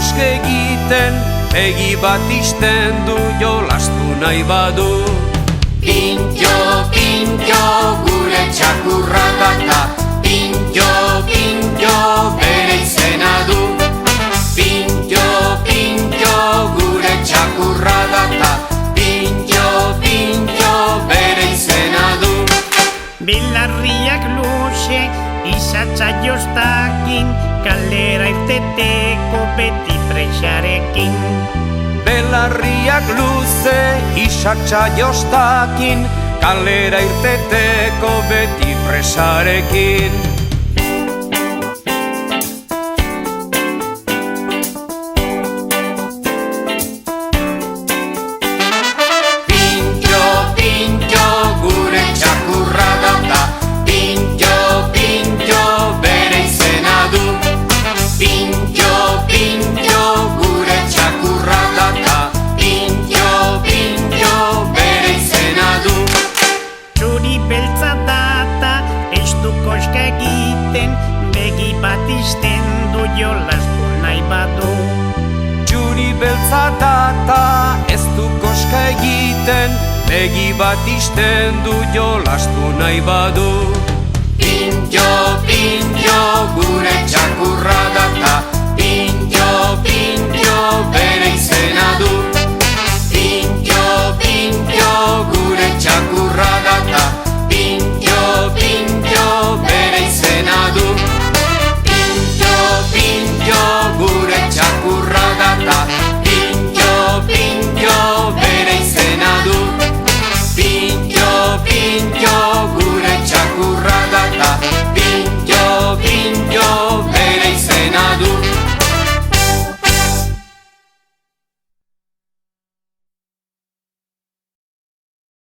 koske egiten, begi bat isten du jolastu nahi badu. Pintxo, pintxo, gure txakurra data, pintxo, pintxo, bere izena du. Pintxo, pintxo, gure txakurra data, pintxo, pintxo, bere izena du. Belarriak luze, izatza joztakin, kalera irteteko beti presarekin. Belarriak luze, isatsa jostakin, kalera irteteko beti presarekin. Pintxo, pintxo, gure txakurra data, pintxo, pintxo, bere izena du. Pintxo, pintxo, gure txakurra data, pintxo, pintxo, bere izena du. Txuri beltza data, ez du koska egiten, begi bat izten du jolastu nahi badu. Txuri beltza data, ez du koska egiten, begi bat isten du jolastu nahi badu. Pintxo, pintxo, gure txakurra data,